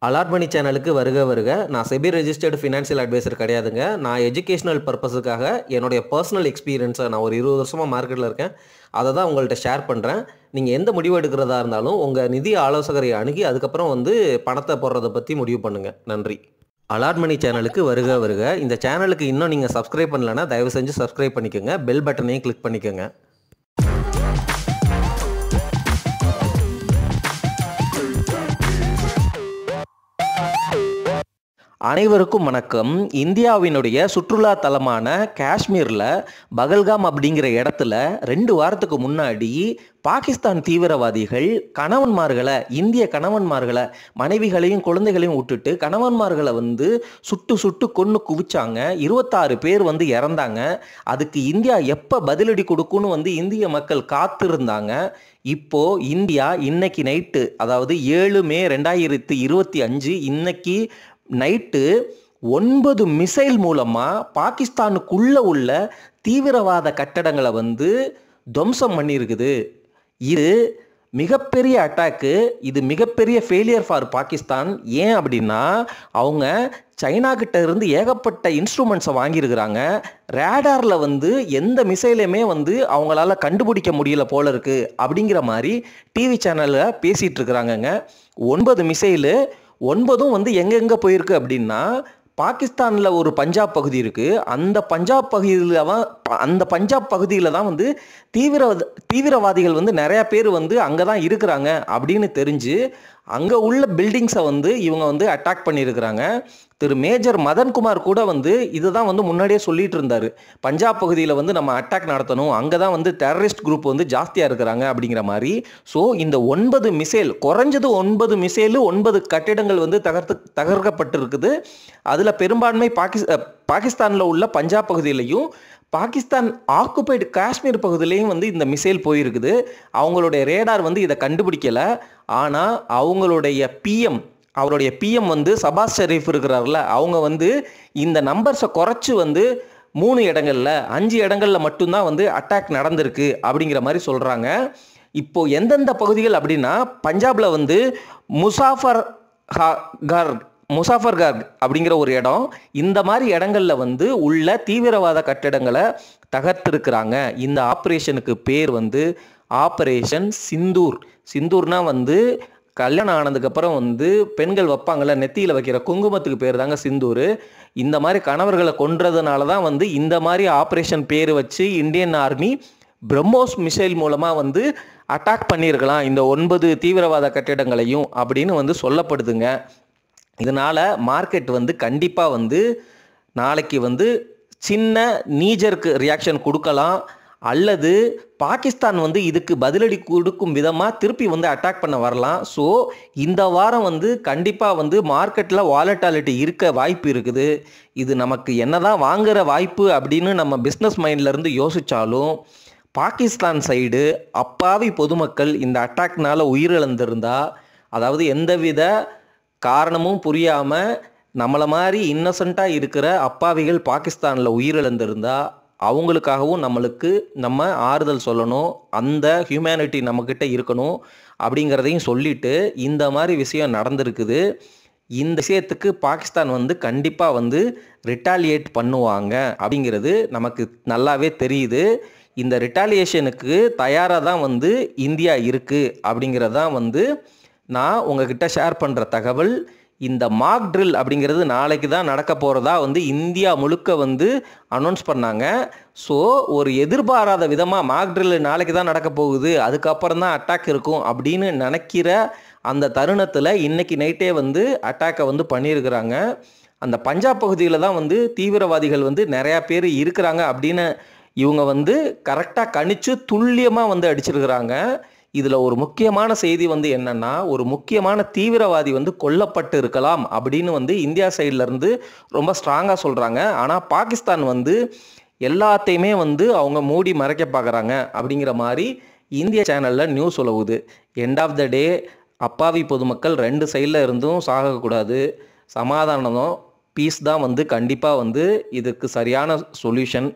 Alert சேனலுக்கு வருக வருக. நான் செபி ரெஜிஸ்டர்டு ஃபினான்ஷியல் அட்வைசர் கிடையாதுங்க. நான் எஜுகேஷனல் பர்பஸுக்காக என்னுடைய பர்சனல் எக்ஸ்பீரியன்ஸை நான் ஒரு 20 வருஷமாக மார்க்கெட்டில் இருக்கேன். அதை தான் உங்கள்கிட்ட ஷேர் பண்ணுறேன். நீங்கள் எந்த முடிவு எடுக்கிறதா இருந்தாலும் உங்கள் நிதி ஆலோசகரை அணுகி அதுக்கப்புறம் பணத்தை போடுறதை பற்றி முடிவு பண்ணுங்கள். நன்றி. அலார்ட் சேனலுக்கு வருக வருக. இந்த சேனலுக்கு இன்னும் நீங்கள் சப்ஸ்கிரைப் பண்ணலைன்னா தயவு செஞ்சு சப்ஸ்கிரைப் பண்ணிக்கோங்க. பெல் பட்டனையும் கிளிக் பண்ணிக்கோங்க. அனைவருக்கும் வணக்கம். இந்தியாவினுடைய சுற்றுலா தலமான காஷ்மீரில் பகல்காம் அப்படிங்கிற இடத்துல 2 வாரத்துக்கு முன்னாடி பாகிஸ்தான் தீவிரவாதிகள் இந்திய கணவன்மார்களை மனைவிகளையும் குழந்தைகளையும் விட்டுட்டு கணவன்மார்களை சுட்டு சுட்டு கொன்று குவிச்சாங்க. 26 பேர் இறந்தாங்க. அதுக்கு இந்தியா எப்போ பதிலடி கொடுக்குன்னு இந்திய மக்கள் காத்திருந்தாங்க. இப்போ இந்தியா இன்னைக்கு நைட்டு, அதாவது 7 மே 2025 இன்னைக்கு நைட்டு 9 மிசைல் மூலமாக பாகிஸ்தானுக்குள்ள உள்ள தீவிரவாத கட்டடங்களை துவம்சம் பண்ணியிருக்குது. இது மிகப்பெரிய அட்டாக்கு. இது மிகப்பெரிய ஃபெயிலியர் ஃபார் பாகிஸ்தான். ஏன் அப்படின்னா அவங்க சைனா கிட்ட இருந்து ஏகப்பட்ட இன்ஸ்ட்ருமெண்ட்ஸை வாங்கியிருக்கிறாங்க. ரேடாரில் எந்த மிசைலையுமே அவங்களால கண்டுபிடிக்க முடியல போல இருக்கு அப்படிங்கிற மாதிரி டிவி சேனலில் பேசிகிட்டு இருக்கிறாங்கங்க. 9 மிசைலு 9ம் எங்கெங்கே போயிருக்கு அப்படின்னா, பாகிஸ்தானில் ஒரு பஞ்சாப் பகுதி இருக்குது. அந்த பஞ்சாப் பகுதியில் தான் தீவிரவாதிகள் நிறையா பேர் அங்கே தான் இருக்கிறாங்க அப்படின்னு தெரிஞ்சு அங்கே உள்ள பில்டிங்ஸை இவங்க அட்டாக் பண்ணியிருக்கிறாங்க. திரு மேஜர் மதன்குமார் கூட இதுதான் முன்னாடியே சொல்லிட்டு இருந்தார். பஞ்சாப் பகுதியில் நம்ம அட்டாக் நடத்தணும், அங்கே தான் டெரரிஸ்ட் குரூப் ஜாஸ்தியாக இருக்கிறாங்க அப்படிங்கிற மாதிரி. ஸோ இந்த 9 மிசைல், குறைஞ்சது 9 மிசைலு 9 கட்டிடங்கள் தகர்க்கப்பட்டிருக்குது. அதில் பெரும்பான்மை பாகிஸ்தானில் உள்ள பஞ்சாப் பகுதியிலையும் பாகிஸ்தான் ஆக்குபைடு காஷ்மீர் பகுதியிலையும் இந்த மிசைல் போயிருக்குது. அவங்களுடைய ரேடார் இதை கண்டுபிடிக்கலை. ஆனால் அவருடைய பிஎம் சபாஸ் ஷெரீஃப் இருக்கிறார்ல, அவங்க இந்த நம்பர்ஸை குறைச்சி 3 இடங்களில் 5 இடங்களில் மட்டும்தான் அட்டாக் நடந்திருக்கு அப்படிங்கிற மாதிரி சொல்கிறாங்க. இப்போ எந்தெந்த பகுதிகள் அப்படின்னா, பஞ்சாபில் முசாஃபர்கார் அப்படிங்கிற ஒரு இடம், இந்த மாதிரி இடங்களில் உள்ள தீவிரவாத கட்டிடங்களை தகர்த்திருக்கிறாங்க. இந்த ஆப்ரேஷனுக்கு பேர் ஆப்ரேஷன் சிந்தூர். சிந்தூர்னா கல்யாணம் ஆனதுக்கப்புறம் பெண்கள் வைப்பாங்கள்ல, நெத்தியில் வைக்கிற குங்குமத்துக்கு பேர் தாங்க சிந்தூர். இந்த மாதிரி கணவர்களை கொன்றதுனால தான் இந்த மாதிரி ஆப்ரேஷன் பேர் வச்சு இந்தியன் ஆர்மி பிரம்மோஸ் மிசைல் மூலமாக அட்டாக் பண்ணியிருக்கலாம் இந்த 9 தீவிரவாத கட்டிடங்களையும் அப்படின்னு சொல்லப்படுதுங்க. இதனால் மார்க்கெட் கண்டிப்பாக நாளைக்கு சின்ன நீஜருக்கு ரியாக்ஷன் கொடுக்கலாம், அல்லது பாகிஸ்தான் இதுக்கு பதிலடி கொடுக்கும் விதமாக திருப்பி அட்டாக் பண்ண வரலாம். ஸோ இந்த வாரம் கண்டிப்பாக மார்க்கெட்டில் வாலட்டாலிட்டி இருக்க வாய்ப்பு இருக்குது. இது நமக்கு என்னதான் வாங்குகிற வாய்ப்பு அப்படின்னு நம்ம பிஸ்னஸ் மைண்ட்லேருந்து யோசித்தாலும், பாகிஸ்தான் சைடு அப்பாவி பொதுமக்கள் இந்த அட்டாக்னால் உயிரிழந்திருந்தா, அதாவது எந்தவித காரணமும் புரியாமல் நம்மளை மாதிரி இன்னசென்ட்டாக இருக்கிற அப்பாவிகள் பாகிஸ்தானில் உயிரிழந்திருந்தா அவங்களுக்காகவும் நம்ம ஆறுதல் சொல்லணும். அந்த ஹியூமனிட்டி நம்மக்கிட்ட இருக்கணும் அப்படிங்கிறதையும் சொல்லிட்டு, இந்த மாதிரி விஷயம் நடந்திருக்குது. இந்த விஷயத்துக்கு பாகிஸ்தான் கண்டிப்பாக ரிட்டாலியேட் பண்ணுவாங்க அப்படிங்கிறது நமக்கு நல்லாவே தெரியுது. இந்த ரிட்டாலியேஷனுக்கு தயாராக தான் இந்தியா இருக்குது அப்படிங்கிறது தான் நான் உங்ககிட்ட ஷேர் பண்ணுற தகவல். இந்த மாக் ட்ரில் அப்படிங்கிறது நாளைக்கு தான் நடக்க போகிறதா இந்தியா முழுக்க அனௌன்ஸ் பண்ணாங்க. ஸோ ஒரு எதிர்பாராத விதமாக மாக் ட்ரில் நாளைக்கு தான் நடக்க போகுது, அதுக்கப்புறம் தான் அட்டாக் இருக்கும் அப்படின்னு நினைக்கிற அந்த தருணத்தில் இன்றைக்கி நைட்டே அட்டாக்கை பண்ணியிருக்கிறாங்க. அந்த பஞ்சாப் பகுதியில் தான் தீவிரவாதிகள் நிறையா பேர் இருக்கிறாங்க அப்படின்னு இவங்க கரெக்டாக கணிச்சு துல்லியமாக அடிச்சிருக்கிறாங்க. இதில் ஒரு முக்கியமான செய்தி என்னென்னா, ஒரு முக்கியமான தீவிரவாதி கொல்லப்பட்டு இருக்கலாம் அப்படின்னு இந்தியா சைட்லேருந்து ரொம்ப ஸ்ட்ராங்காக சொல்கிறாங்க. ஆனால் பாகிஸ்தான் எல்லாத்தையுமே அவங்க மூடி மறைக்க பார்க்குறாங்க அப்படிங்கிற மாதிரி இந்திய சேனலில் நியூஸ் உலவுது. எண்ட் ஆஃப் த டே அப்பாவி பொதுமக்கள் 2 சைடில் இருந்தும் சாகக்கூடாது. சமாதானம், பீஸ் தான் கண்டிப்பாக இதுக்கு சரியான சொல்யூஷன்.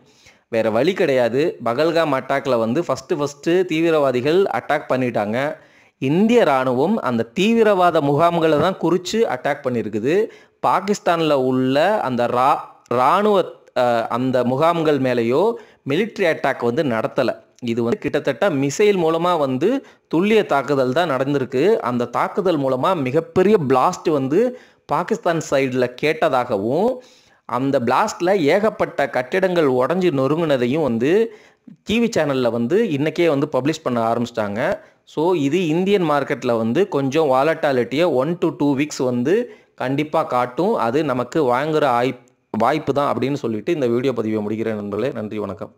வேறு வழி கிடையாது. பகல்காம் அட்டாக்ல ஃபஸ்ட்டு தீவிரவாதிகள் அட்டாக் பண்ணிட்டாங்க. இந்திய இராணுவம் அந்த தீவிரவாத முகாம்களை தான் குறித்து அட்டாக் பண்ணியிருக்குது. பாகிஸ்தானில் உள்ள அந்த இராணுவ அந்த முகாம்கள் மேலேயோ மிலிட்ரி அட்டாக் வந்து நடத்தலை. இது வந்து கிட்டத்தட்ட மிசைல் மூலமாக வந்து துல்லிய தாக்குதல் தான் நடந்திருக்கு. அந்த தாக்குதல் மூலமாக மிகப்பெரிய பிளாஸ்ட் வந்து பாகிஸ்தான் சைடில் கேட்டதாகவும், அந்த பிளாஸ்டில் ஏகப்பட்ட கட்டிடங்கள் உடஞ்சி நொறுங்கினதையும் வந்து டிவி சேனலில் வந்து இன்றைக்கே வந்து பப்ளிஷ் பண்ண ஆரம்பிச்சிட்டாங்க. ஸோ இது இந்தியன் மார்க்கெட்டில் வந்து கொஞ்சம் வாலட்டாலிட்டியை 1 to 2 வீக்ஸ் வந்து கண்டிப்பாக காட்டும். அது நமக்கு வாங்குகிற வாய்ப்பு தான் அப்படின்னு சொல்லிட்டு இந்த வீடியோ பதிவை முடிக்கிறேன் நண்பர்களே. நன்றி, வணக்கம்.